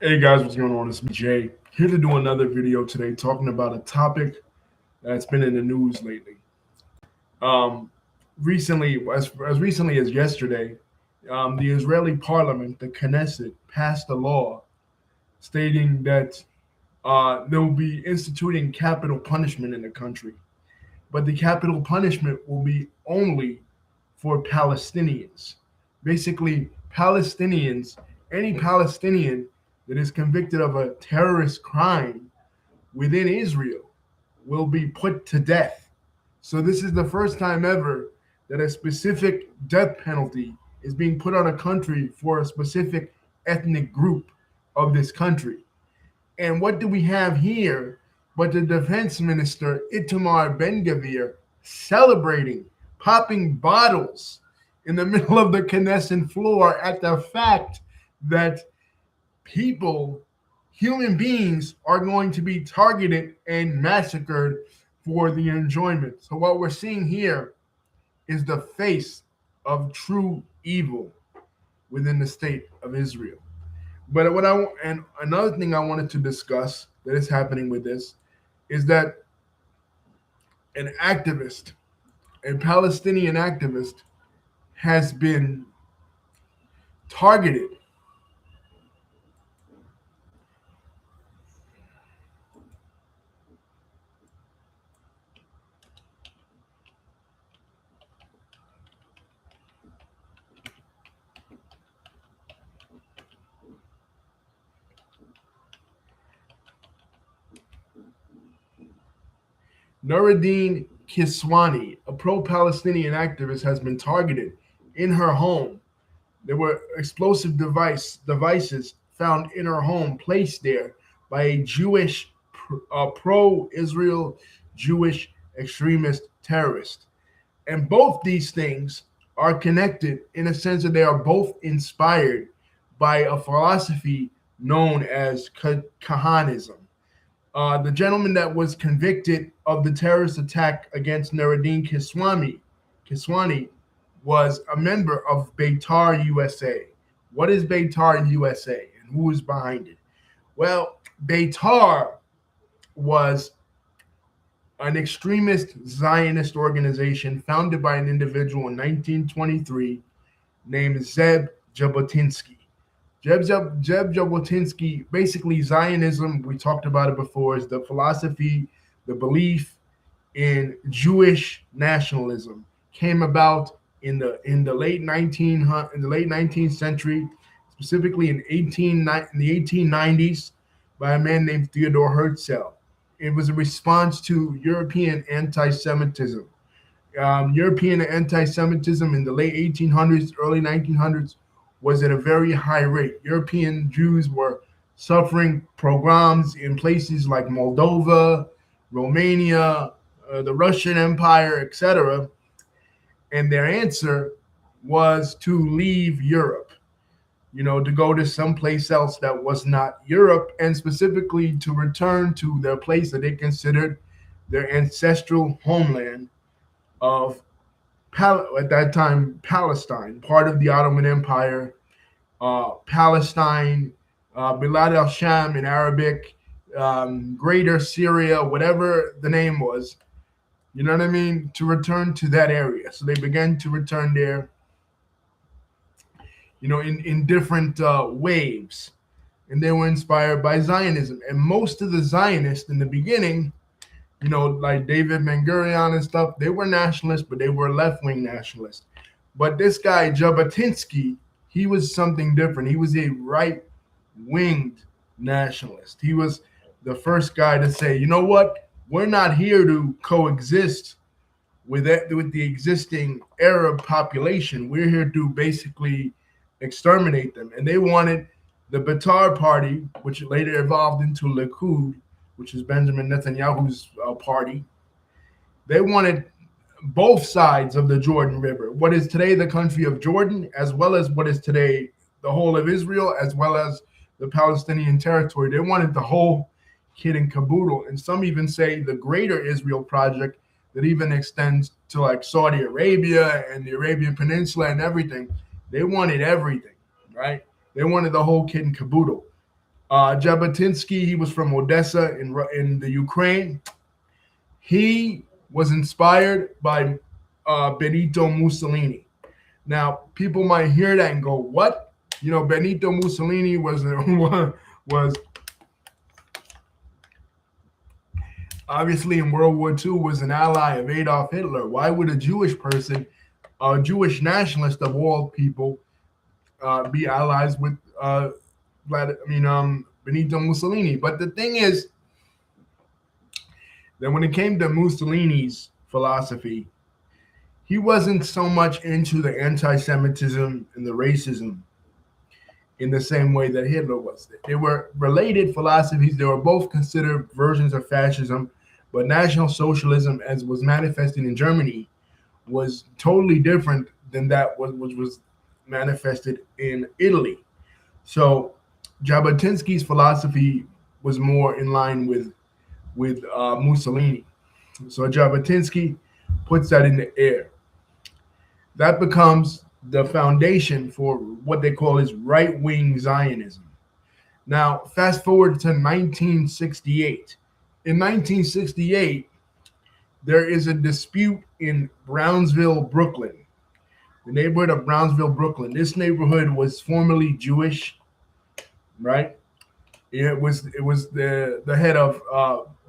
Hey guys, what's going on? It's me, Jay, here to do another video today talking about a topic that's been in the news lately. Um, as recently as yesterday, the Israeli parliament, the Knesset, passed a law stating that they will be instituting capital punishment in the country. But the capital punishment will be only for Palestinians. Basically, any Palestinian that is convicted of a terrorist crime within Israel will be put to death. So this is the first time ever that a specific death penalty is being put on a country for a specific ethnic group of this country. And what do we have here but the defense minister Itamar Ben-Gvir celebrating, popping bottles in the middle of the Knesset floor at the fact that people, human beings, are going to be targeted and massacred for the enjoyment. So what we're seeing here is the face of true evil within the state of Israel. But and another thing I wanted to discuss that is happening with this is that an activist, a Palestinian activist, has been targeted. Nuruddin Kiswani, a pro-Palestinian activist, has been targeted in her home. There were explosive devices found in her home, placed there by a Jewish, pro-Israel Jewish extremist terrorist. And both these things are connected in a sense that they are both inspired by a philosophy known as Kahanism. The gentleman that was convicted of the terrorist attack against Nuruddin Kiswani was a member of Beitar USA. What is Beitar USA and who is behind it? Well, Beitar was an extremist Zionist organization founded by an individual in 1923 named Zeb Jabotinsky. Jeb Jabotinsky, basically Zionism, we talked about it before, is the philosophy, the belief in Jewish nationalism. Came about in the late 19th century, specifically in the 1890s, by a man named Theodore Herzl. It was a response to European anti-Semitism. European anti-Semitism in the late 1800s, early 1900s was at a very high rate. European Jews were suffering pogroms in places like Moldova, Romania, the Russian Empire, etc. And their answer was to leave Europe, to go to someplace else that was not Europe, and specifically to return to their place that they considered their ancestral homeland of at that time Palestine, part of the Ottoman Empire, Palestine, Bilad al-Sham in Arabic, Greater Syria, whatever the name was, you know what I mean, to return to that area. So they began to return there, in different waves. And they were inspired by Zionism. And most of the Zionists in the beginning, like David Ben-Gurion and stuff, they were nationalists, but they were left-wing nationalists. But this guy, Jabotinsky, he was something different. He was a right-winged nationalist. He was the first guy to say, you know what? We're not here to coexist with the existing Arab population. We're here to basically exterminate them. And they wanted the Beitar Party, which later evolved into Likud, which is Benjamin Netanyahu's party. They wanted both sides of the Jordan River, what is today the country of Jordan, as well as what is today the whole of Israel, as well as the Palestinian territory. They wanted the whole kit and caboodle. And some even say the Greater Israel Project that even extends to like Saudi Arabia and the Arabian Peninsula and everything. They wanted everything. right? They wanted the whole kit and caboodle. Jabotinsky, he was from Odessa in the Ukraine. He was inspired by Benito Mussolini. Now, people might hear that and go, "What?" Benito Mussolini was was obviously in World War II was an ally of Adolf Hitler. Why would a Jewish person, a Jewish nationalist of all people, be allies with Benito Mussolini? But the thing is that when it came to Mussolini's philosophy, he wasn't so much into the anti-Semitism and the racism in the same way that Hitler was. They were related philosophies. They were both considered versions of fascism, but National Socialism, as was manifested in Germany, was totally different than that which was manifested in Italy. So Jabotinsky's philosophy was more in line with Mussolini. So Jabotinsky puts that in the air. That becomes the foundation for what they call is right-wing Zionism. Now, fast forward to 1968. In 1968, there is a dispute in Brownsville, Brooklyn, the neighborhood of Brownsville, Brooklyn. This neighborhood was formerly Jewish, right? It was the head of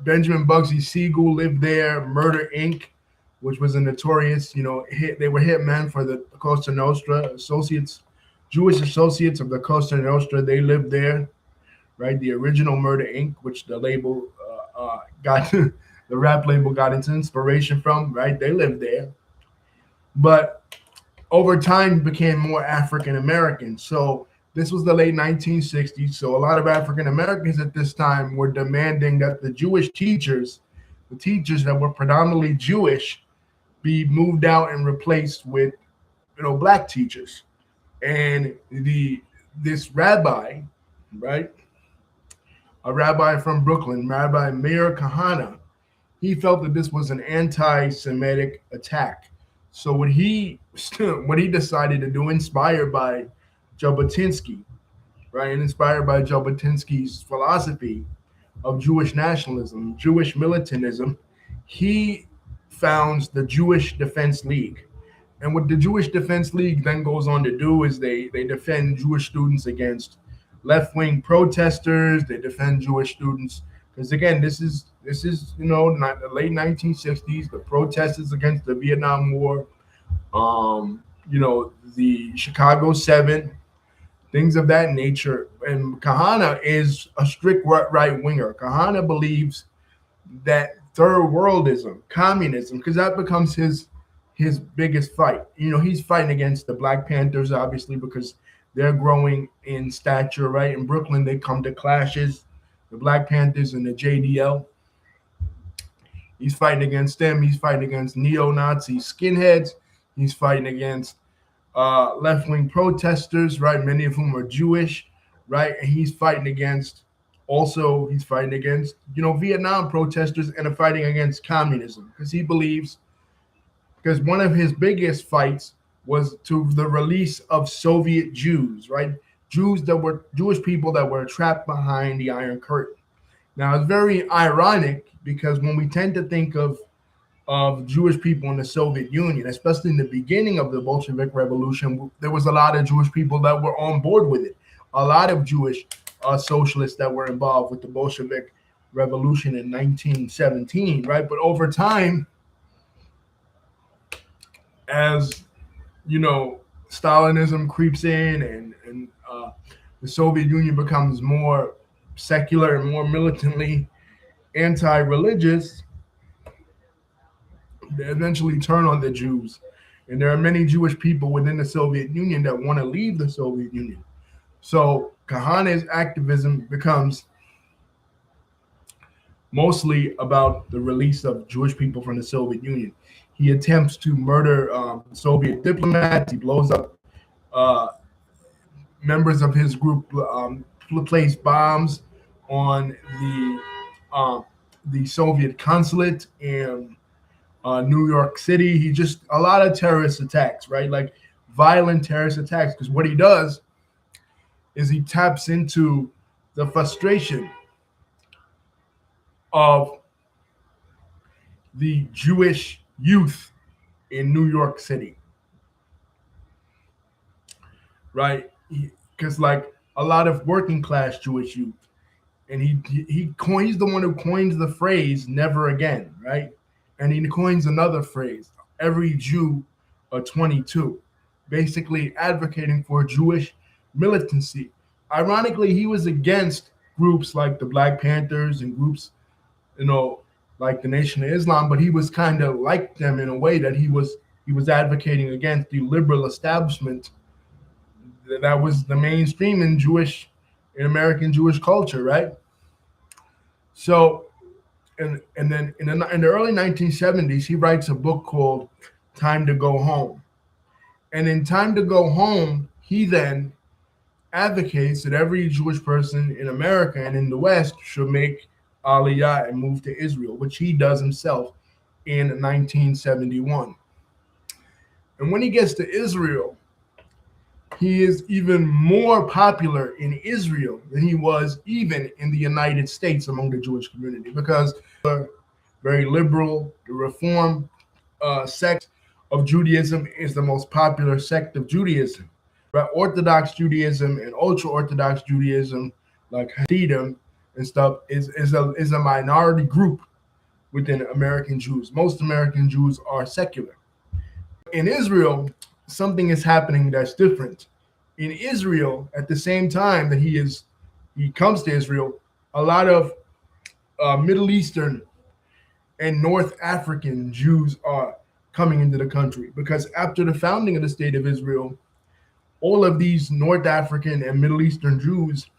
Benjamin Bugsy Siegel lived there. Murder Inc., which was a notorious, they were hitmen for the Cosa Nostra associates, Jewish associates of the Cosa Nostra. They lived there, right? The original Murder Inc., which the label got, the rap label got its inspiration from, right? They lived there, but over time became more African American. So this was the late 1960s. So a lot of African Americans at this time were demanding that the Jewish teachers, the teachers that were predominantly Jewish, be moved out and replaced with, black teachers. And this rabbi, right, a rabbi from Brooklyn, Rabbi Meir Kahane, he felt that this was an anti-Semitic attack. So what he decided to do, inspired by Jabotinsky, right, and inspired by Jabotinsky's philosophy of Jewish nationalism, Jewish militantism, he founds the Jewish Defense League. And what the Jewish Defense League then goes on to do is they defend Jewish students against left-wing protesters. They defend Jewish students because, again, this is not the late 1960s. The protesters against the Vietnam War, the Chicago 7, things of that nature. And Kahane is a strict right-winger. Kahane believes that third worldism, communism, because that becomes his biggest fight. He's fighting against the Black Panthers, obviously, because they're growing in stature, right? In Brooklyn, they come to clashes, the Black Panthers and the JDL. He's fighting against them. He's fighting against neo-Nazi skinheads. He's fighting against left-wing protesters, right? Many of whom are Jewish, right? And he's fighting against Vietnam protesters and fighting against communism because he believes, because one of his biggest fights was to the release of Soviet Jews, right? Jewish people that were trapped behind the Iron Curtain. Now, it's very ironic because when we tend to think of Jewish people in the Soviet Union, especially in the beginning of the Bolshevik Revolution, there was a lot of Jewish people that were on board with it. A lot of Jewish socialists that were involved with the Bolshevik Revolution in 1917, right? But over time, as Stalinism creeps in and the Soviet Union becomes more secular and more militantly anti-religious, they eventually turn on the Jews. And there are many Jewish people within the Soviet Union that want to leave the Soviet Union. So Kahane's activism becomes mostly about the release of Jewish people from the Soviet Union. He attempts to murder Soviet diplomats. He blows up members of his group, place bombs on the Soviet consulate in New York City. He just a lot of terrorist attacks, right? Like violent terrorist attacks. Because what he does is he taps into the frustration of the Jewish youth in New York City, right? Because like a lot of working class Jewish youth, and he's the one who coins the phrase "never again," right? And he coins another phrase, "every Jew a 22," basically advocating for Jewish militancy. Ironically, he was against groups like the Black Panthers and groups, you know, like the Nation of Islam, but he was kind of like them in a way that he was advocating against the liberal establishment that was the mainstream in American Jewish culture, right? So, and then in the early 1970s, he writes a book called Time to Go Home. And in Time to Go Home, he then advocates that every Jewish person in America and in the West should make Aliyah and move to Israel, which he does himself in 1971. And when he gets to Israel, he is even more popular in Israel than he was even in the United States among the Jewish community, because they're very liberal. The Reform sect of Judaism is the most popular sect of Judaism. But Orthodox Judaism and ultra-Orthodox Judaism, like Hasidim and stuff, is a minority group within American Jews. Most American Jews are secular. In Israel, something is happening that's different. In Israel, at the same time that he comes to Israel, a lot of Middle Eastern and North African Jews are coming into the country, because after the founding of the state of Israel, all of these North African and Middle Eastern Jews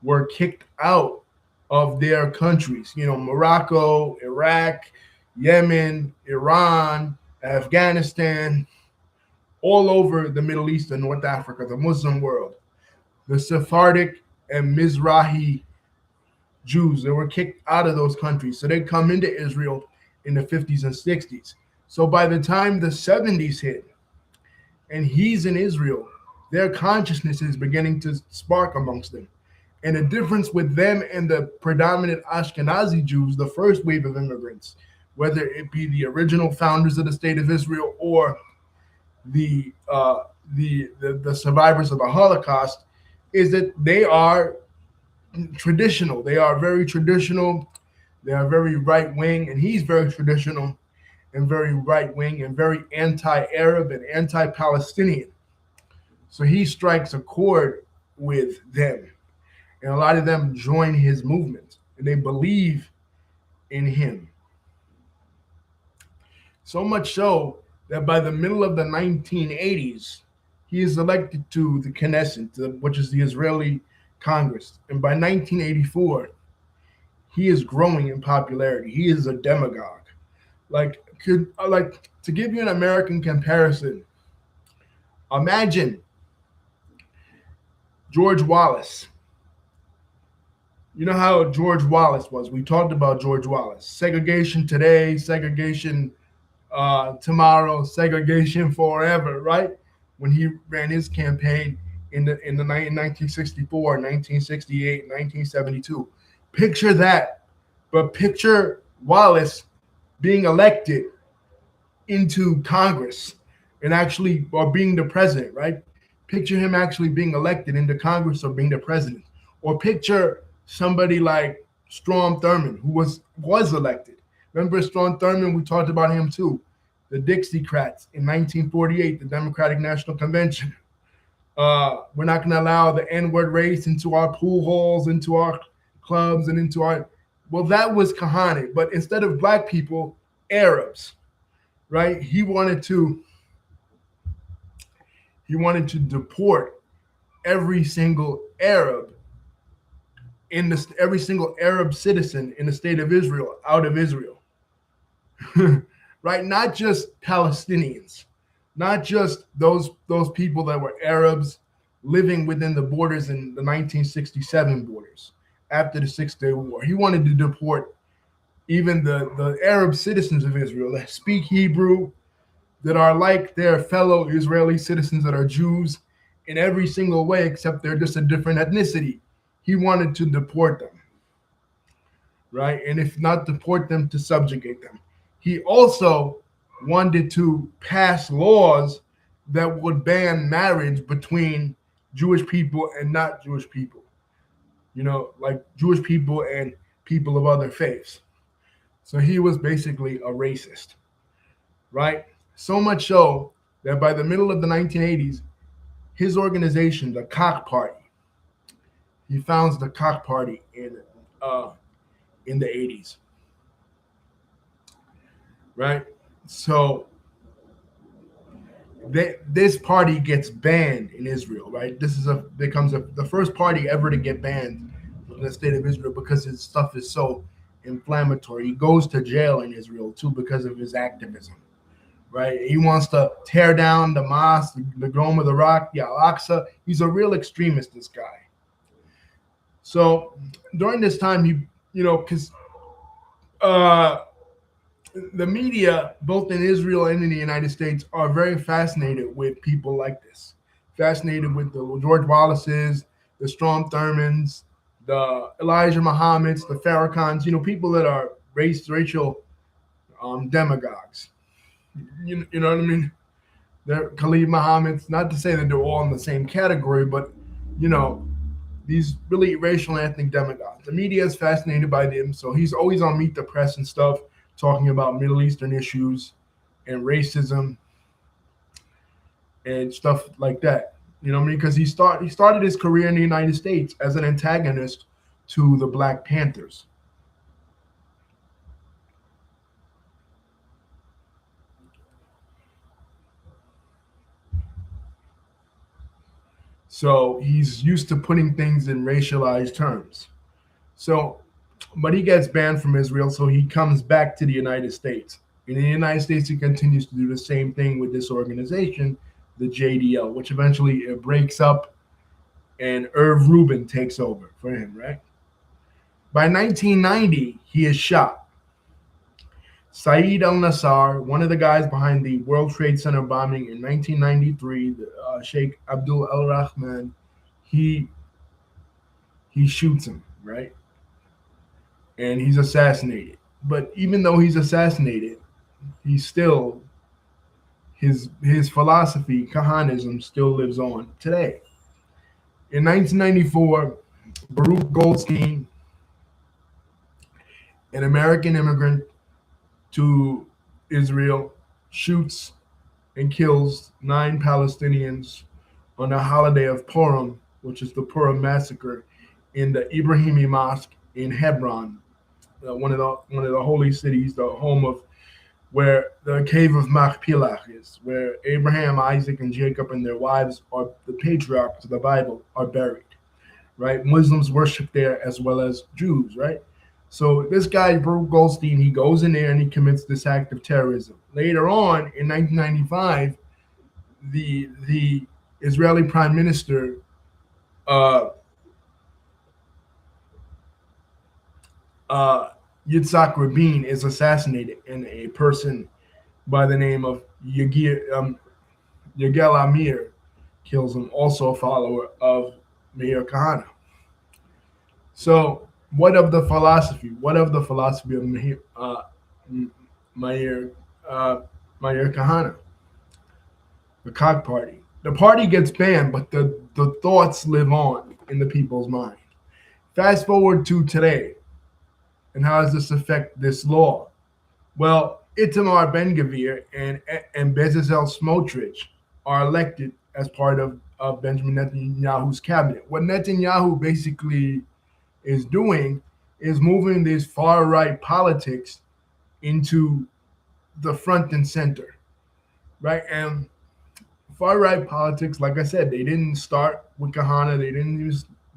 were kicked out of their countries. Morocco, Iraq, Yemen, Iran, Afghanistan, all over the Middle East and North Africa, the Muslim world. The Sephardic and Mizrahi Jews, they were kicked out of those countries. So they come into Israel in the 50s and 60s. So by the time the 70s hit and he's in Israel, their consciousness is beginning to spark amongst them. And the difference with them and the predominant Ashkenazi Jews, the first wave of immigrants, whether it be the original founders of the state of Israel or the survivors of the Holocaust, is that they are traditional. They are very traditional. They are very right wing, and he's very traditional and very right wing and very anti-Arab and anti-Palestinian. So he strikes a chord with them, and a lot of them join his movement, and they believe in him. So much so that by the middle of the 1980s, he is elected to the Knesset, which is the Israeli Congress. And by 1984, he is growing in popularity. He is a demagogue. To give you an American comparison, imagine George Wallace. You know how George Wallace was. We talked about George Wallace. Segregation today, segregation tomorrow, segregation forever, right? When he ran his campaign in 1964, 1968, 1972. Picture that. But picture Wallace being elected into Congress or being the president, right? Picture him actually being elected into Congress or being the president. Or picture somebody like Strom Thurmond, who was elected. Remember Strom Thurmond? We talked about him too. The Dixiecrats in 1948, the Democratic National Convention. We're not going to allow the N-word race into our pool halls, into our clubs, and into our... Well, that was Kahane, but instead of black people, Arabs, right? He wanted to deport every single Arab every single Arab citizen in the state of Israel out of Israel. Right? Not just Palestinians, not just those people that were Arabs living within the borders in the 1967 borders after the 6-Day War. He wanted to deport even the Arab citizens of Israel that speak Hebrew, that are like their fellow Israeli citizens that are Jews in every single way except they're just a different ethnicity. He wanted to deport them, right? And if not deport them, to subjugate them. He also wanted to pass laws that would ban marriage between Jewish people and not Jewish people, like Jewish people and people of other faiths. So he was basically a racist, right? So much so that by the middle of the 1980s, his organization, the Koch Party, he founds the Koch Party in the 80s, right? So this party gets banned in Israel, right? This is becomes the first party ever to get banned in the state of Israel because his stuff is so inflammatory. He goes to jail in Israel too because of his activism, right? He wants to tear down the mosque, the Dome of the Rock, the Al-Aqsa. He's a real extremist, this guy. So during this time, because the media, both in Israel and in the United States, are very fascinated with people like this. Fascinated with the George Wallaces, the Strom Thurmans, the Elijah Muhammads, the Farrakhans. People that are racial demagogues. You know what I mean? They're Khalid Muhammad's. Not to say that they're all in the same category, but these really racial and ethnic demagogues. The media is fascinated by them, so he's always on Meet the Press and stuff, talking about Middle Eastern issues and racism and stuff like that. You know what I mean? Because he started his career in the United States as an antagonist to the Black Panthers. So he's used to putting things in racialized terms. So, but he gets banned from Israel, so he comes back to the United States. In the United States, he continues to do the same thing with this organization, the JDL, which eventually it breaks up and Irv Rubin takes over for him, right? By 1990, he is shot. Saeed al-Nassar, one of the guys behind the World Trade Center bombing in 1993, Sheikh Abdul al-Rahman, he shoots him, right? And he's assassinated. But even though he's assassinated, he's still his philosophy, Kahanism, still lives on today. In 1994, Baruch Goldstein, an American immigrant to Israel, shoots and kills 9 Palestinians on the holiday of Purim, which is the Purim massacre, in the Ibrahimi Mosque in Hebron, one of the holy cities, the home of where the cave of Machpelah is, where Abraham, Isaac, and Jacob and their wives, are the patriarchs of the Bible, are buried, right? Muslims worship there as well as Jews, right? So this guy, Baruch Goldstein, he goes in there and he commits this act of terrorism. Later on, in 1995, the Israeli Prime Minister Yitzhak Rabin is assassinated, and a person by the name of Yagel Amir kills him, also a follower of Meir Kahane. So, what of the philosophy? What of the philosophy of Meir Kahane? The Koch Party. The party gets banned, but the thoughts live on in the people's mind. Fast forward to today. And how does this affect this law? Well, Itamar Ben-Gvir and Bezalel Smotrich are elected as part of Benjamin Netanyahu's cabinet. What Netanyahu basically is doing is moving these far-right politics into the front and center, right? And far-right politics, like I said, they didn't start with Kahane. They didn't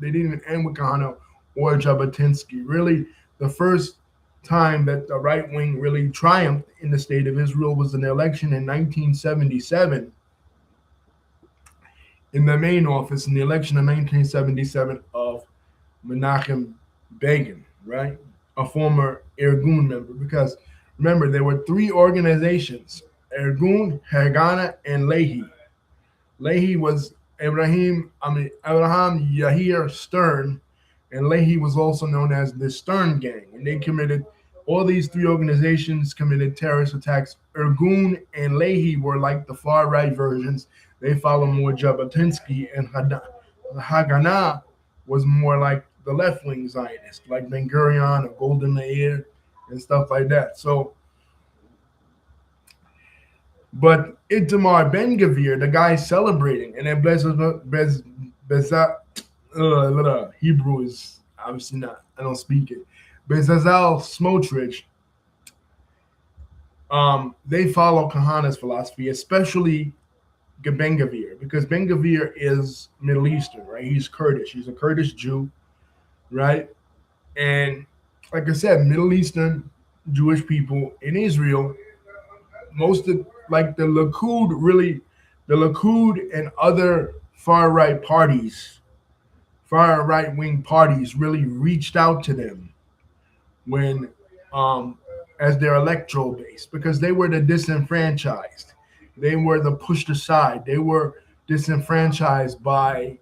even end with Kahane or Jabotinsky. Really, the first time that the right wing really triumphed in the state of Israel was an election in 1977 in the main office, in the election of 1977 of Menachem Begin, right? A former Irgun member. Because remember, there were 3 organizations, Irgun, Haganah, and Lehi. Lehi was Abraham Yahir Stern, and Leahy was also known as the Stern Gang, and they committed all these three organizations committed terrorist attacks. Ergun and Leahy were like the far right versions. They follow more Jabotinsky, and Haganah was more like the left wing Zionist, like Ben Gurion or Golda Meir and stuff like that. So, but Itamar Ben Gavir, the guy celebrating, and then Hebrew is obviously not, I don't speak it. Bezalel Smotrich, they follow Kahana's philosophy, especially Ben Gavir, because Ben Gavir is Middle Eastern, right? He's Kurdish. He's a Kurdish Jew, right? And like I said, Middle Eastern Jewish people in Israel, most of like the Likud and other far right parties, far right wing parties, really reached out to them when, as their electoral base, because they were the disenfranchised, they were the pushed aside, they were disenfranchised by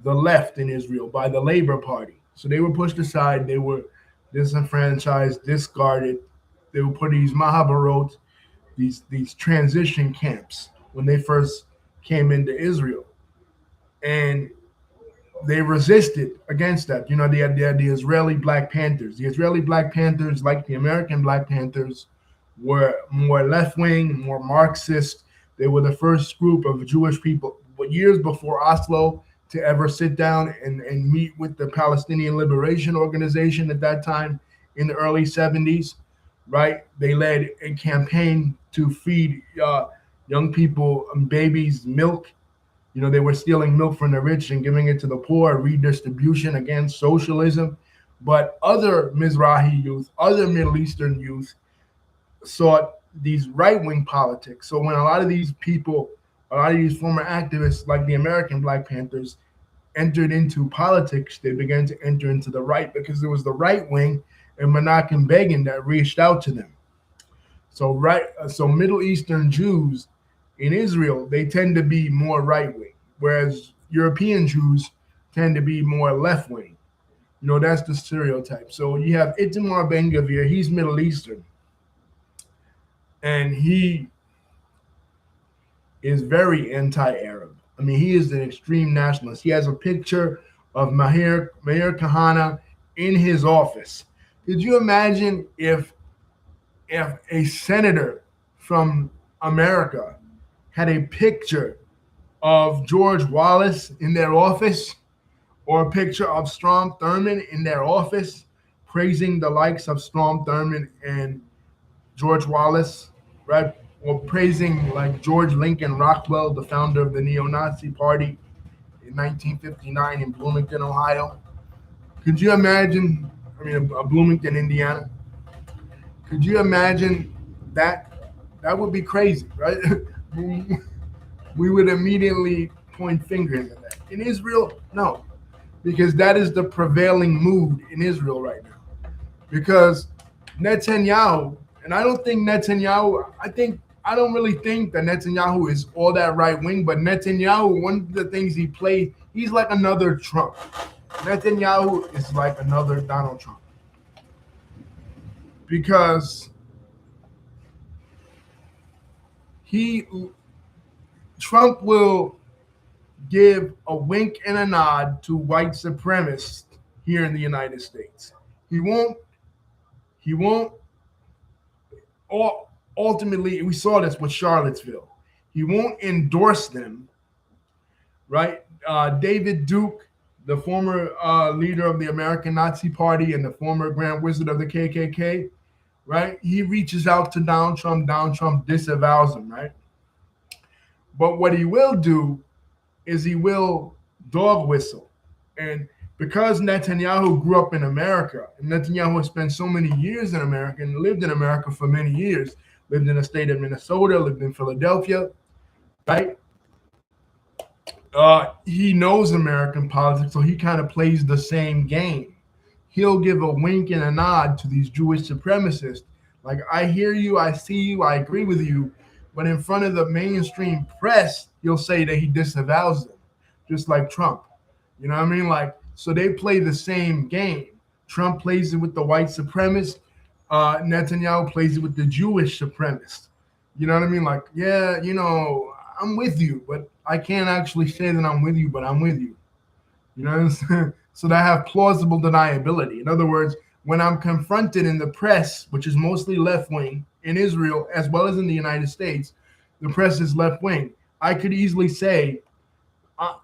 the left in Israel, by the Labor Party. So they were pushed aside, they were disenfranchised, discarded. They were put in these mahabarot, these transition camps when they first came into Israel, and they resisted against that. You know, they had the Israeli Black Panthers. The Israeli Black Panthers, like the American Black Panthers, were more left wing, more Marxist. They were the first group of Jewish people, but years before Oslo, to ever sit down and meet with the Palestinian Liberation Organization at that time in the early 70s, right? They led a campaign to feed young people and babies milk. You know, they were stealing milk from the rich and giving it to the poor, redistribution against socialism. But other Mizrahi youth, other Middle Eastern youth sought these right-wing politics. So when a lot of these people, a lot of these former activists like the American Black Panthers entered into politics, they began to enter into the right, because it was the right wing and Menachem Begin that reached out to them. So Middle Eastern Jews in Israel, they tend to be more right wing, whereas European Jews tend to be more left wing. You know, that's the stereotype. So you have Itamar Ben Gavir, he's Middle Eastern, and he is very anti-Arab. I mean, he is an extreme nationalist. He has a picture of Meir Kahane in his office. Could you imagine if a senator from America had a picture of George Wallace in their office, or a picture of Strom Thurmond in their office, praising the likes of Strom Thurmond and George Wallace, right? Or praising like George Lincoln Rockwell, the founder of the neo-Nazi party in 1959 in Bloomington, Ohio. Could you imagine, Bloomington, Indiana? Could you imagine that? That would be crazy, right? We would immediately point fingers at that. In Israel, no, because that is the prevailing mood in Israel right now. Because Netanyahu, and I don't really think that Netanyahu is all that right wing, but Netanyahu, one of the things he plays, he's like another Trump. Netanyahu is like another Donald Trump. Because Trump will give a wink and a nod to white supremacists here in the United States. He won't, or ultimately, we saw this with Charlottesville. He won't endorse them, right? David Duke, the former leader of the American Nazi Party and the former Grand Wizard of the KKK, right? He reaches out to Donald Trump. Donald Trump disavows him, right? But what he will do is he will dog whistle. And because Netanyahu grew up in America, and Netanyahu spent so many years in America and lived in America for many years, lived in the state of Minnesota, lived in Philadelphia, right? He knows American politics, so he kind of plays the same game. He'll give a wink and a nod to these Jewish supremacists. Like, I hear you, I see you, I agree with you, but in front of the mainstream press, he'll say that he disavows them, just like Trump. You know what I mean? Like, so they play the same game. Trump plays it with the white supremacist. Netanyahu plays it with the Jewish supremacist. You know what I mean? Like, yeah, I'm with you, but I can't actually say that I'm with you, but I'm with you. You know what I'm saying? So that have plausible deniability. In other words, when I'm confronted in the press, which is mostly left wing in Israel as well as in the United States, the press is left wing. I could easily say, I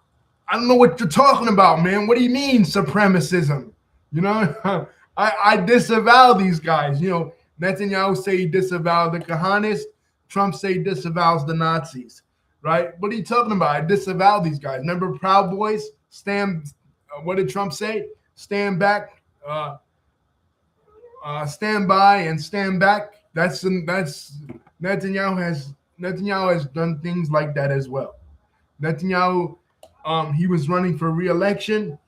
don't know what you're talking about, man. What do you mean supremacism? You know, I disavow these guys. Netanyahu say he disavowed the Kahanists. Trump say he disavows the Nazis. Right? What are you talking about? I disavow these guys. Remember Proud Boys? What did Trump say? Stand back, stand by, and stand back. That's Netanyahu has done things like that as well. Netanyahu, he was running for re-election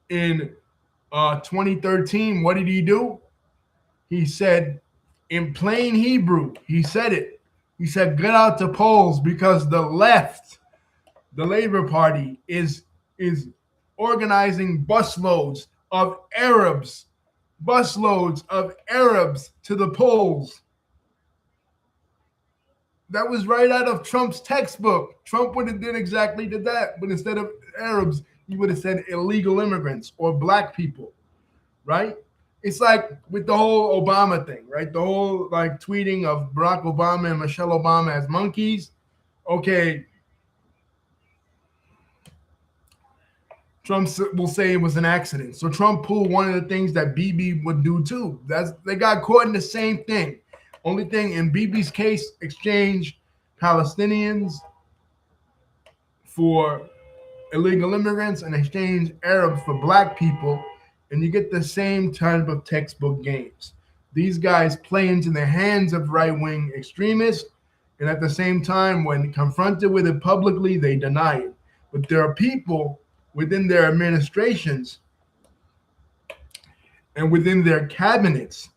in 2013. What did he do? He said, in plain Hebrew, he said it. He said, get out to polls because the left, the Labor Party, is organizing busloads of Arabs to the polls. That was right out of Trump's textbook. Trump would have did exactly that, but instead of Arabs, he would have said illegal immigrants or black people, right? It's like with the whole Obama thing, right? The whole like tweeting of Barack Obama and Michelle Obama as monkeys. Okay, Trump will say it was an accident. So Trump pulled one of the things that Bibi would do too. They got caught in the same thing. Only thing in Bibi's case, exchange Palestinians for illegal immigrants and exchange Arabs for black people, and you get the same type of textbook games. These guys play into the hands of right-wing extremists, and at the same time, when confronted with it publicly, they deny it. But there are people within their administrations and within their cabinets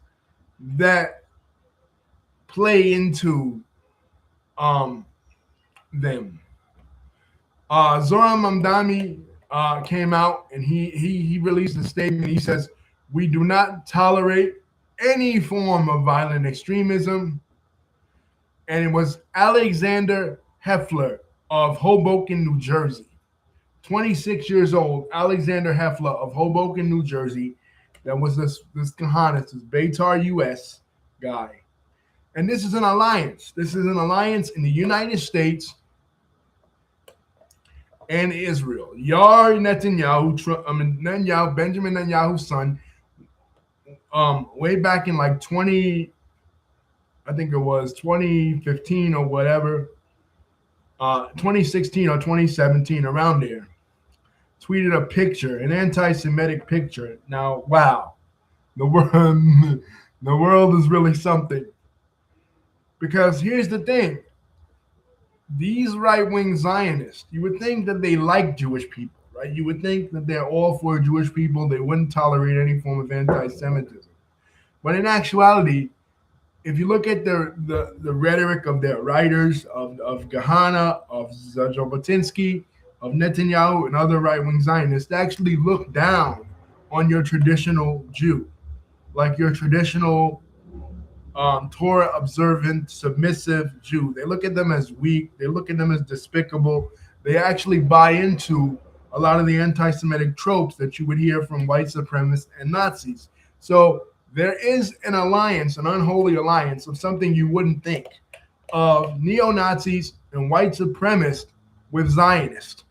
that play into them. Zoran Mamdani came out and he released a statement. He says, we do not tolerate any form of violent extremism. And it was Alexander Heffler of Hoboken, New Jersey. 26 years old, Alexander Heffler of Hoboken, New Jersey. That was this Kahanis, this Beitar US guy. And this is an alliance. This is an alliance in the United States and Israel. Netanyahu, Benjamin Netanyahu's son, way back in like 2015 or whatever, 2016 or 2017, around there, tweeted a picture, an anti-Semitic picture. Now, wow, the world is really something. Because here's the thing. These right-wing Zionists, you would think that they like Jewish people, right? You would think that they're all for Jewish people. They wouldn't tolerate any form of anti-Semitism. But in actuality, if you look at the rhetoric of their writers, of Gahana, of Jabotinsky, of Netanyahu, and other right-wing Zionists, they actually look down on your traditional Jew, like your traditional Torah-observant, submissive Jew. They look at them as weak. They look at them as despicable. They actually buy into a lot of the anti-Semitic tropes that you would hear from white supremacists and Nazis. So there is an alliance, an unholy alliance of something you wouldn't think, of neo-Nazis and white supremacists with Zionists.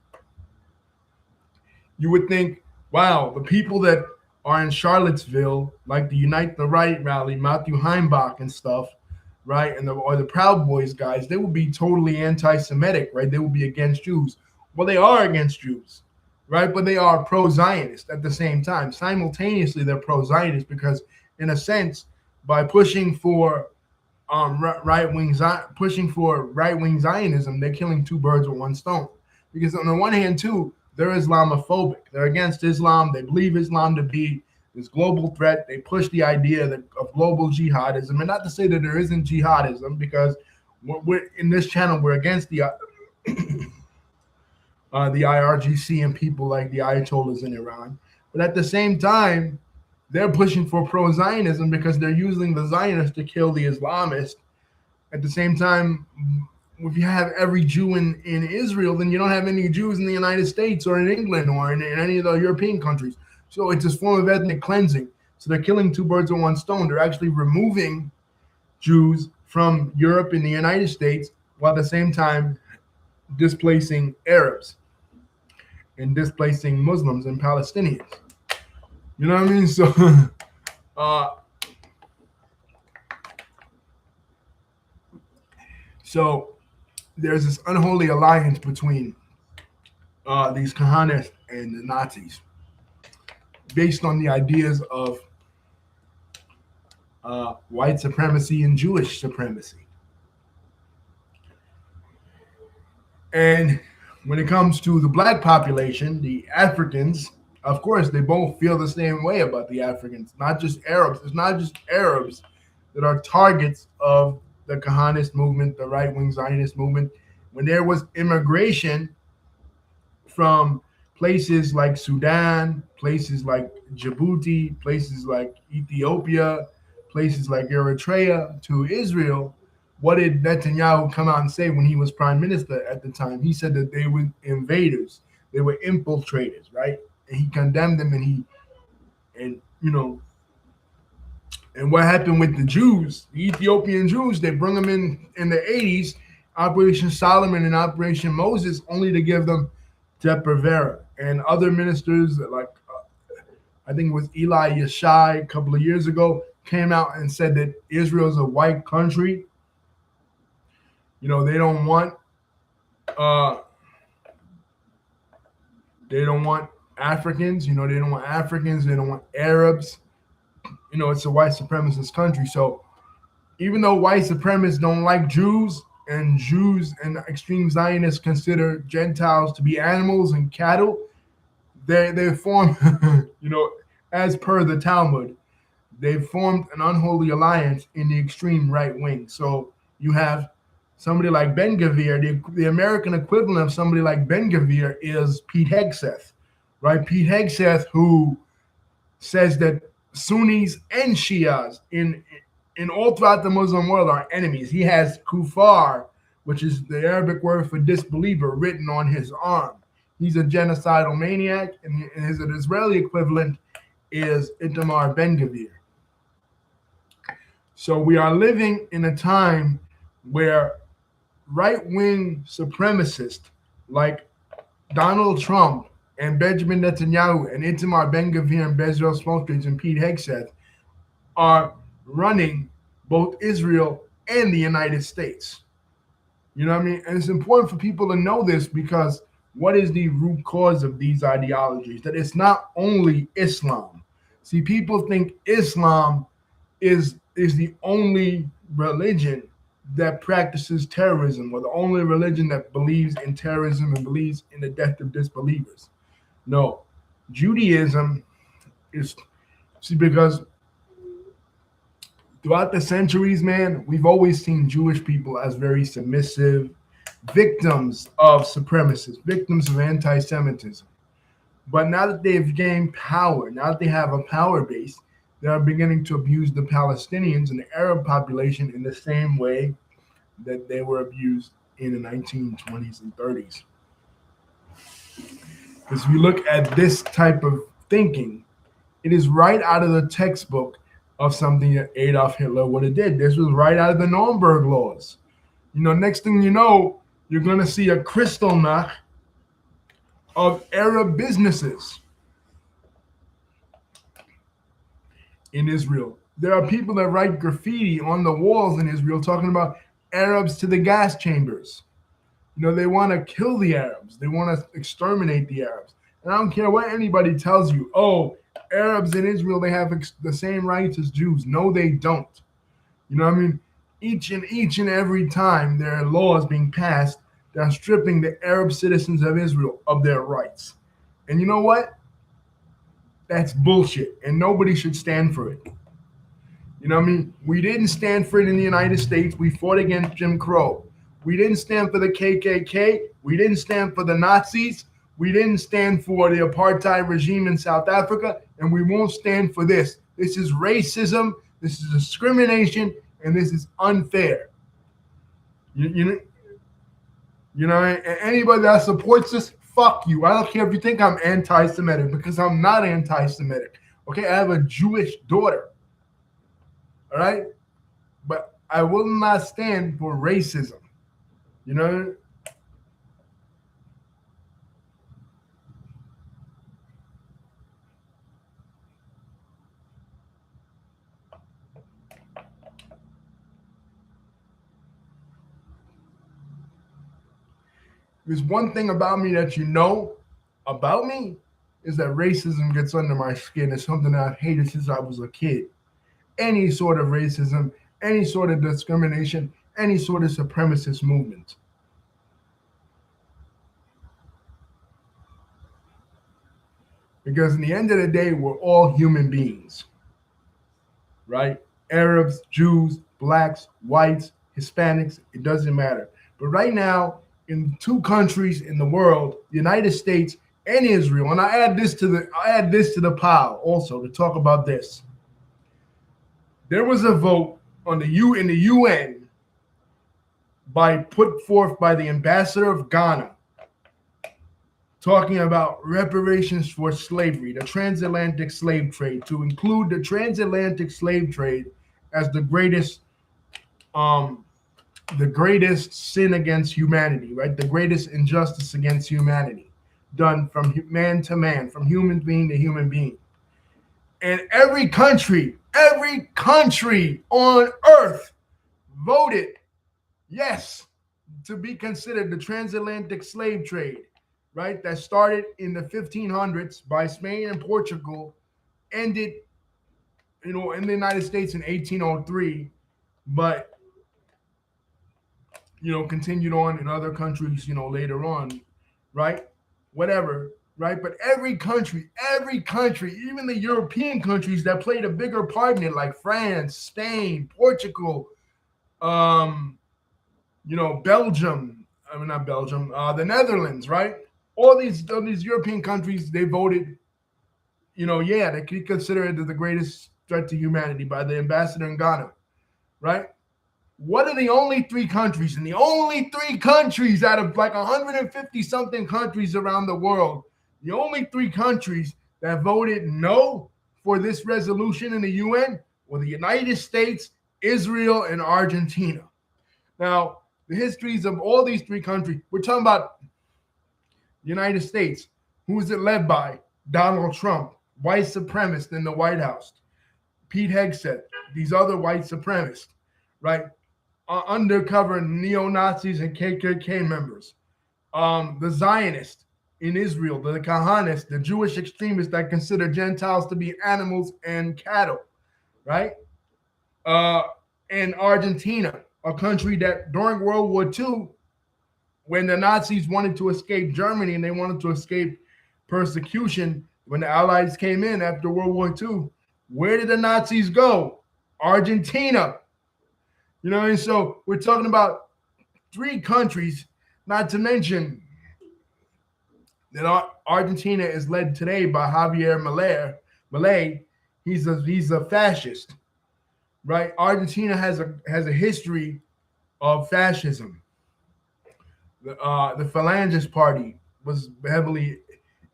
You would think, wow, the people that are in Charlottesville, like the Unite the Right rally, Matthew Heimbach and stuff, right, or the Proud Boys guys, they would be totally anti-Semitic, right? They would be against Jews. Well, they are against Jews, right? But they are pro-Zionist at the same time. Simultaneously, they're pro-Zionist because, in a sense, by pushing for right-wing Zionism, they're killing two birds with one stone. Because on the one hand, too, they're Islamophobic. They're against Islam. They believe Islam to be this global threat. They push the idea of global jihadism, and not to say that there isn't jihadism, because we're in this channel, we're against the IRGC and people like the Ayatollahs in Iran. But at the same time, they're pushing for pro-Zionism because they're using the Zionists to kill the Islamists. At the same time, if you have every Jew in Israel, then you don't have any Jews in the United States or in England or in any of the European countries. So it's this form of ethnic cleansing. So they're killing two birds with one stone. They're actually removing Jews from Europe and the United States, while at the same time displacing Arabs and displacing Muslims and Palestinians. You know what I mean? So, so there's this unholy alliance between these Kahanists and the Nazis, based on the ideas of white supremacy and Jewish supremacy. And when it comes to the black population, the Africans, of course, they both feel the same way about the Africans, not just Arabs. It's not just Arabs that are targets of the Kahanist movement, the right-wing Zionist movement. When there was immigration from places like Sudan, places like Djibouti, places like Ethiopia, places like Eritrea to Israel, what did Netanyahu come out and say when he was prime minister at the time? He said that they were invaders, they were infiltrators, right? And he condemned them, and what happened with the Jews, the Ethiopian Jews? They bring them in the 80s, Operation Solomon and Operation Moses, only to give them Depo-Provera. And other ministers, like I think it was Eli Yishai a couple of years ago, came out and said that Israel is a white country. They don't want Africans. They don't want Africans. They don't want Arabs. It's a white supremacist country. So even though white supremacists don't like Jews and extreme Zionists consider Gentiles to be animals and cattle, they form, as per the Talmud, they've formed an unholy alliance in the extreme right wing. So you have somebody like Ben-Gvir. The American equivalent of somebody like Ben-Gvir is Pete Hegseth, right? Pete Hegseth, who says that Sunnis and Shias in all throughout the Muslim world are enemies. He has kufar, which is the Arabic word for disbeliever, written on his arm. He's a genocidal maniac, and his Israeli equivalent is Itamar Ben-Gvir. So we are living in a time where right-wing supremacists like Donald Trump and Benjamin Netanyahu and Itamar Ben-Gvir and Bezalel Smotrich and Pete Hegseth are running both Israel and the United States. You know what I mean? And it's important for people to know this, because what is the root cause of these ideologies? That it's not only Islam. See, people think Islam is the only religion that practices terrorism, or the only religion that believes in terrorism and believes in the death of disbelievers. No, Judaism is, because throughout the centuries, man, we've always seen Jewish people as very submissive, victims of supremacists, victims of anti-Semitism. But now that they've gained power, now that they have a power base, they are beginning to abuse the Palestinians and the Arab population in the same way that they were abused in the 1920s and 30s. Because if you look at this type of thinking, it is right out of the textbook of something that Adolf Hitler would have did. This was right out of the Nuremberg laws. Next thing you know, you're going to see a Kristallnacht of Arab businesses in Israel. There are people that write graffiti on the walls in Israel talking about Arabs to the gas chambers. They want to kill the Arabs. They want to exterminate the Arabs. And I don't care what anybody tells you. Oh, Arabs in Israel, they have the same rights as Jews. No, they don't. You know what I mean? Each and every time there are laws being passed that are stripping the Arab citizens of Israel of their rights. And you know what? That's bullshit, and nobody should stand for it. You know what I mean? We didn't stand for it in the United States. We fought against Jim Crow. We didn't stand for the KKK. We didn't stand for the Nazis. We didn't stand for the apartheid regime in South Africa, and we won't stand for this. This is racism. This is discrimination, and this is unfair. You, you, you know, anybody that supports this, fuck you. I don't care if you think I'm anti-Semitic, because I'm not anti-Semitic. Okay, I have a Jewish daughter. All right, but I will not stand for racism. You know. There's one thing about me that you know about me is that racism gets under my skin. It's something that I've hated since I was a kid. Any sort of racism, any sort of discrimination, any sort of supremacist movement. Because in the end of the day, we're all human beings, right? Arabs, Jews, blacks, whites, Hispanics, it doesn't matter. But right now, in two countries in the world, the United States and Israel, and I add this to the pile also to talk about this. There was a vote in the UN put forth by the ambassador of Ghana, talking about reparations for slavery, the transatlantic slave trade, to include the transatlantic slave trade as the greatest sin against humanity, right? The greatest injustice against humanity, done from man to man, from human being to human being. And every country on earth voted yes to be considered the transatlantic slave trade, right? That started in the 1500s by Spain and Portugal, ended, in the United States in 1803, but continued on in other countries, later on, right? Whatever, right? But every country, even the European countries that played a bigger part in it, like France, Spain, Portugal, Belgium, not Belgium, the Netherlands, right? All these European countries, they voted, they could consider it the greatest threat to humanity by the ambassador in Ghana, right? What are the only three countries, out of like 150 something countries around the world, the only three countries that voted no for this resolution in the UN were the United States, Israel, and Argentina. Now, the histories of all these three countries, we're talking about the United States. Who is it led by? Donald Trump, white supremacist in the White House. Pete Hegseth, these other white supremacists, right? Undercover neo-Nazis and KKK members. The Zionists in Israel, the Kahanism, the Jewish extremists that consider Gentiles to be animals and cattle, right? And Argentina, a country that during World War II, when the Nazis wanted to escape Germany and they wanted to escape persecution, when the Allies came in after World War II, where did the Nazis go? Argentina. And so we're talking about three countries, not to mention that Argentina is led today by Javier Milei. He's a fascist, right? Argentina has a history of fascism. The Falangist Party was heavily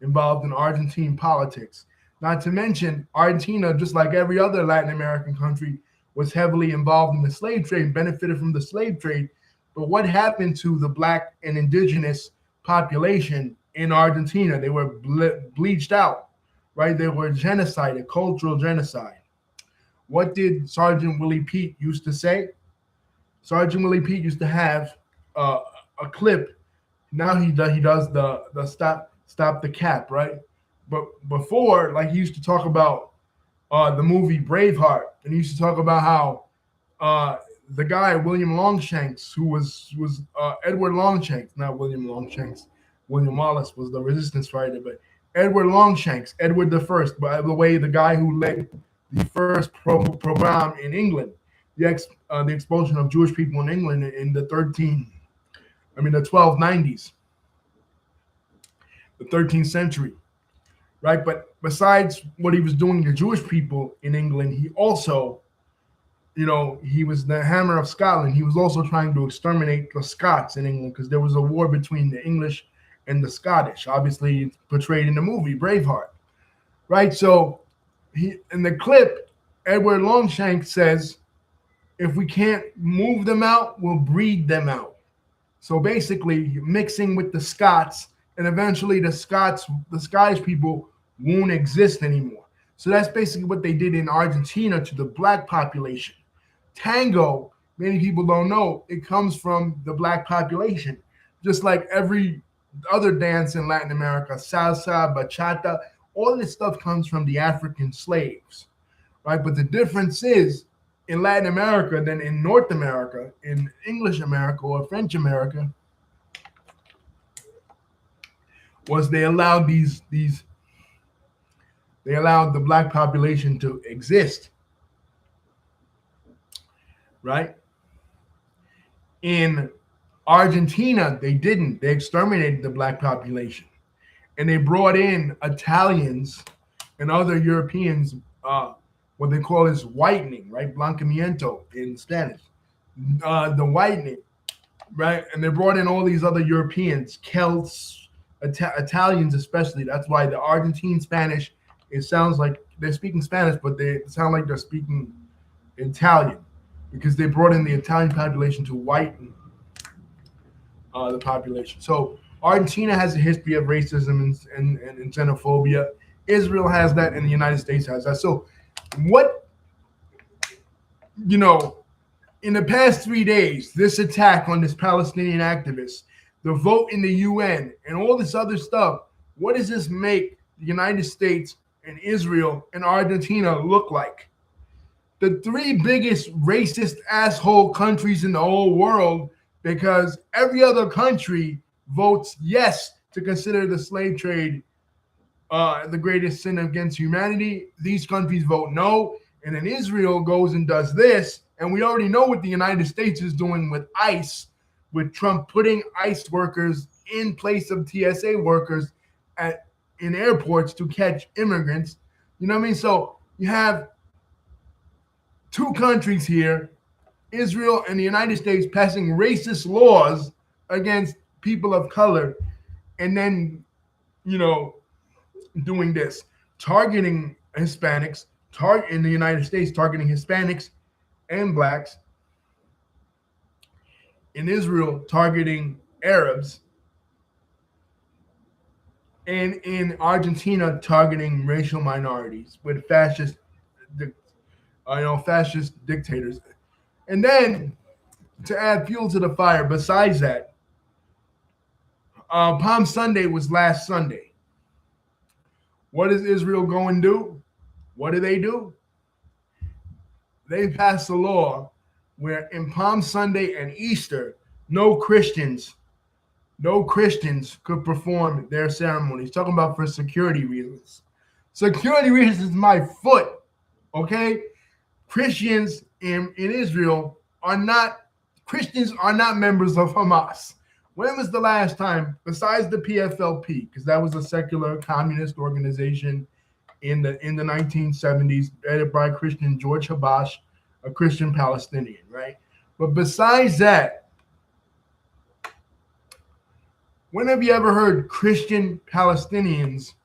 involved in Argentine politics. Not to mention, Argentina, just like every other Latin American country, was heavily involved in the slave trade, benefited from the slave trade. But what happened to the black and indigenous population in Argentina? They were bleached out, right? They were genocided, cultural genocide. What did Sergeant Willie Pete used to say? Sergeant Willie Pete used to have a clip. Now he does the stop the cap, right? But before, like, he used to talk about the movie Braveheart, and he used to talk about how the guy William Longshanks, who was Edward Longshanks, not William Longshanks. William Wallace was the resistance fighter, but Edward Longshanks, Edward the First, by the way, the guy who led the first program in England, the expulsion of Jewish people in England in the 1290s, the 13th century, right? But besides what he was doing to Jewish people in England, he also, he was the Hammer of Scotland. He was also trying to exterminate the Scots in England because there was a war between the English and the Scottish. Obviously, it's portrayed in the movie Braveheart, right? So in the clip, Edward Longshanks says, if we can't move them out, we'll breed them out. So basically, mixing with the Scots, and eventually the Scottish people won't exist anymore. So that's basically what they did in Argentina to the black population. Tango, many people don't know, it comes from the black population. Just like every other dance in Latin America, salsa, bachata, all this stuff comes from the African slaves, right? But the difference is, in Latin America than in North America, in English America or French America, was they allowed they allowed the black population to exist, right? In Argentina, they didn't. They exterminated the black population, and they brought in Italians and other Europeans. What they call is whitening, right? Blanqueamiento in Spanish, the whitening, right? And they brought in all these other Europeans, Celts, Italians especially. That's why the Argentine Spanish, it sounds like they're speaking Spanish, but they sound like they're speaking Italian because they brought in the Italian population to whiten the population. So Argentina has a history of racism and xenophobia. Israel has that, and the United States has that. So what, in the past 3 days, this attack on this Palestinian activist, the vote in the UN, and all this other stuff, what does this make the United States and Israel and Argentina look like? The three biggest racist asshole countries in the whole world, because every other country votes yes to consider the slave trade the greatest sin against humanity. These countries vote no, and then Israel goes and does this, and we already know what the United States is doing with ICE, with Trump putting ICE workers in place of TSA workers in airports to catch immigrants. You know what I mean? So you have two countries here, Israel and the United States, passing racist laws against people of color, and then, doing this, targeting Hispanics, in the United States, targeting Hispanics and blacks. In Israel, targeting Arabs. And in Argentina, targeting racial minorities with fascist dictators. And then, to add fuel to the fire, besides that, Palm Sunday was last Sunday. What does Israel go and do? What do? They passed a law where in Palm Sunday and Easter, no Christians could perform their ceremonies. Talking about for security reasons. Security reasons, my foot, okay? Christians in Israel are not members of Hamas. When was the last time, besides the PFLP, because that was a secular communist organization in the 1970s, headed by Christian George Habash, a Christian Palestinian, right? But besides that, when have you ever heard Christian Palestinians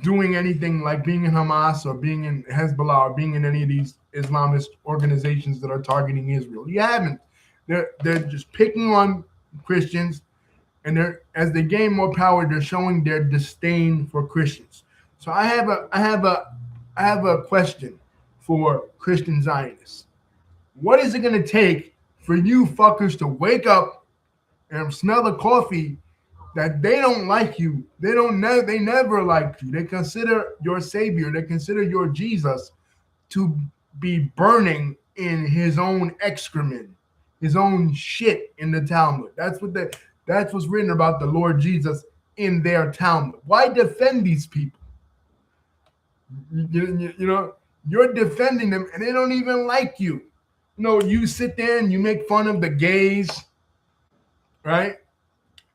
doing anything like being in Hamas or being in Hezbollah or being in any of these Islamist organizations that are targeting Israel? You haven't. They're just picking on Christians, and as they gain more power, they're showing their disdain for Christians. So I have a question for Christian Zionists. What is it going to take for you fuckers to wake up and smell the coffee that they don't like you? They never liked you. They consider your savior, they consider your Jesus to be burning in his own excrement, his own shit in the Talmud. That's what's written about the Lord Jesus in their Talmud? Why defend these people? You know, you're defending them and they don't even like you. You know, you sit there and you make fun of the gays, right?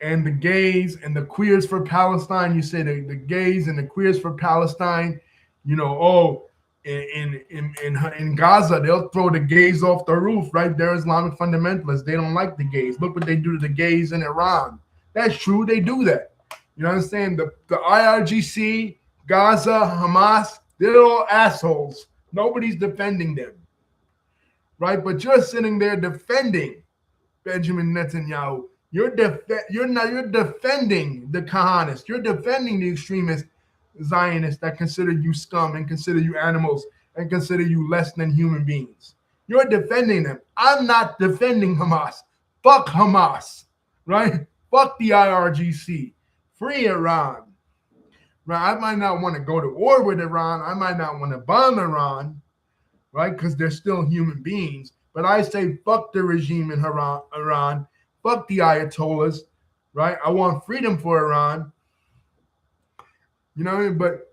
And the gays and the queers for Palestine. You say the gays and the queers for Palestine. You know, oh, in Gaza they'll throw the gays off the roof, right? They're Islamic fundamentalists. They don't like the gays. Look what they do to the gays in Iran. That's true. They do that. You understand? The IRGC, Gaza, Hamas, they're all assholes. Nobody's defending them, right? But you're sitting there defending Benjamin Netanyahu. You're defending the Kahanists. You're defending the extremist Zionists that consider you scum and consider you animals and consider you less than human beings. You're defending them. I'm not defending Hamas. Fuck Hamas, right? Fuck the IRGC. Free Iran. Right? I might not want to go to war with Iran. I might not want to bomb Iran, right? Because they're still human beings. But I say fuck the regime in Iran. Fuck the Ayatollahs, right? I want freedom for Iran. You know what I mean? But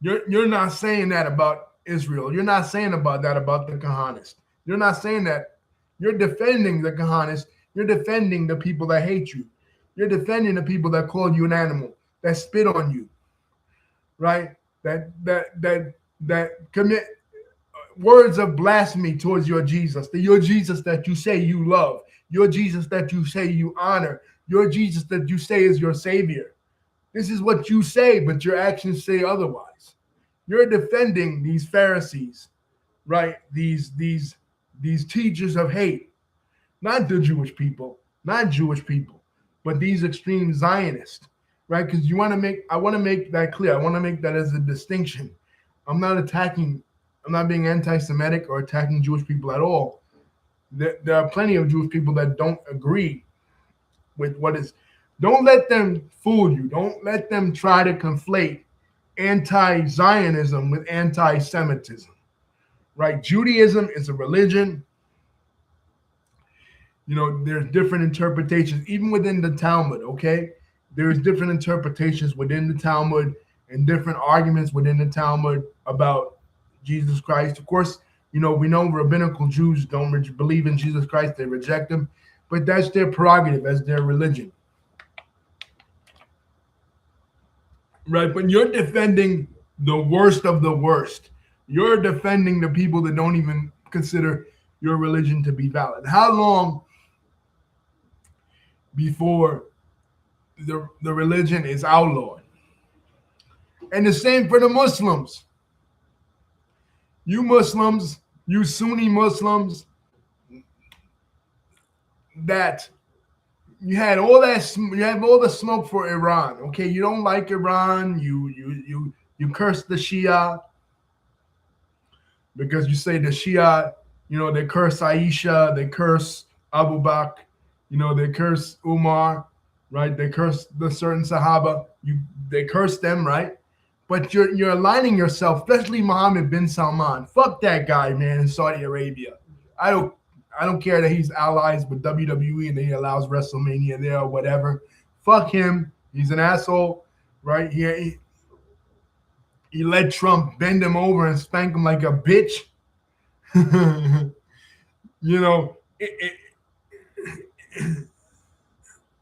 you're not saying that about Israel. You're not saying about that about the Kahanists. You're not saying that. You're defending the Kahanists. You're defending the people that hate you. You're defending the people that call you an animal, that spit on you, right? That commit words of blasphemy towards your Jesus, your Jesus that you say you love, your Jesus that you say you honor, your Jesus that you say is your savior. This is what you say, but your actions say otherwise. You're defending these Pharisees, right? These teachers of hate, not the Jewish people, but these extreme Zionists, right? Because I want to make that clear. I want to make that as a distinction. I'm not being anti-Semitic or attacking Jewish people at all. There are plenty of Jewish people that don't agree with what is. Don't let them fool you. Don't let them try to conflate anti-Zionism with anti-Semitism, right? Judaism is a religion. You know, there's different interpretations, even within the Talmud, okay? There's different interpretations within the Talmud and different arguments within the Talmud about Jesus Christ. Of course, you know, we know rabbinical Jews don't believe in Jesus Christ. They reject him, but that's their prerogative as their religion. Right, but you're defending the worst of the worst. You're defending the people that don't even consider your religion to be valid. How long before the religion is outlawed? And the same for the Muslims. You Muslims, you Sunni Muslims, that you have all the smoke for Iran. Okay, you don't like Iran. You curse the Shia because you say the Shia, you know, they curse Aisha, they curse Abu Bakr, you know, they curse Umar, right? They curse the certain Sahaba. They curse them, right? But you're aligning yourself, especially Mohammed bin Salman. Fuck that guy, man, in Saudi Arabia. I don't care that he's allies with WWE and that he allows WrestleMania there or whatever. Fuck him. He's an asshole, right? He let Trump bend him over and spank him like a bitch. You know,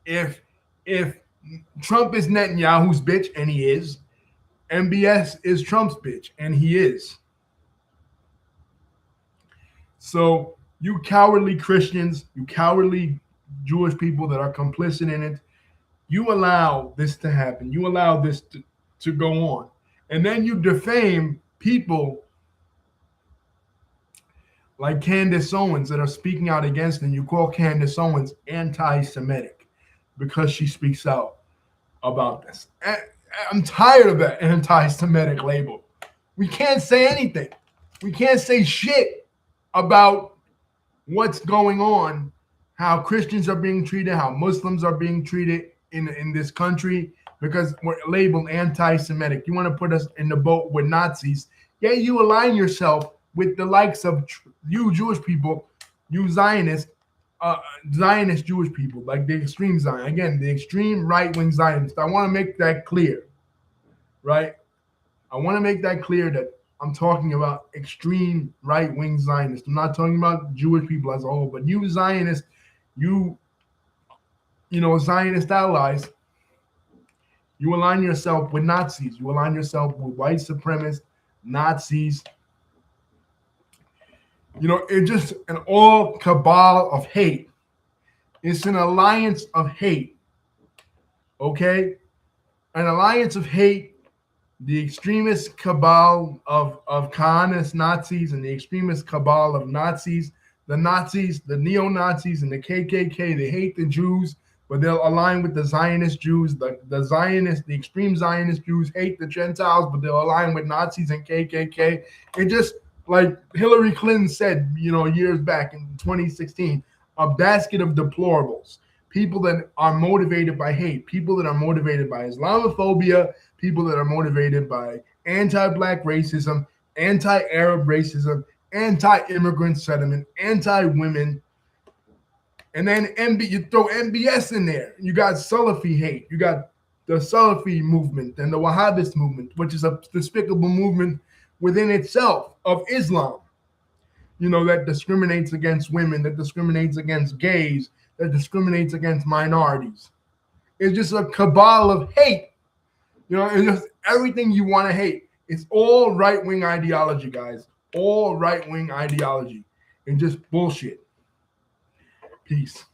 if Trump is Netanyahu's bitch, and he is, MBS is Trump's bitch, and he is. So you cowardly Christians, you cowardly Jewish people that are complicit in it, you allow this to happen. You allow this to go on. And then you defame people like Candace Owens that are speaking out against them. You call Candace Owens anti-Semitic because she speaks out about this. I'm tired of that anti-Semitic label. We can't say anything. We can't say shit about what's going on, how Christians are being treated, how Muslims are being treated in this country because we're labeled anti-Semitic. You want to put us in the boat with Nazis. Yeah, you align yourself with the likes of you Jewish people, you Zionists, Zionist Jewish people, like the extreme Zion. Again, the extreme right-wing Zionists. I want to make that clear, right? I want to make that clear that I'm talking about extreme right-wing Zionists. I'm not talking about Jewish people as a whole, but you Zionists, you Zionist allies, you align yourself with Nazis. You align yourself with white supremacists, Nazis. It's just an all cabal of hate. It's an alliance of hate. Okay? An alliance of hate. The extremist cabal of Kahanist Nazis and the extremist cabal of Nazis, the neo-Nazis, and the KKK, they hate the Jews, but they'll align with the Zionist Jews. The extreme Zionist Jews hate the Gentiles, but they'll align with Nazis and KKK. It just, like Hillary Clinton said, years back in 2016, a basket of deplorables. People that are motivated by hate, people that are motivated by Islamophobia, people that are motivated by anti-Black racism, anti-Arab racism, anti-immigrant sentiment, anti-women. And then you throw MBS in there. You got Salafi hate. You got the Salafi movement and the Wahhabist movement, which is a despicable movement within itself of Islam. That discriminates against women, that discriminates against gays, that discriminates against minorities. It's just a cabal of hate. It's just everything you want to hate. It's all right-wing ideology, guys. All right-wing ideology. And just bullshit. Peace.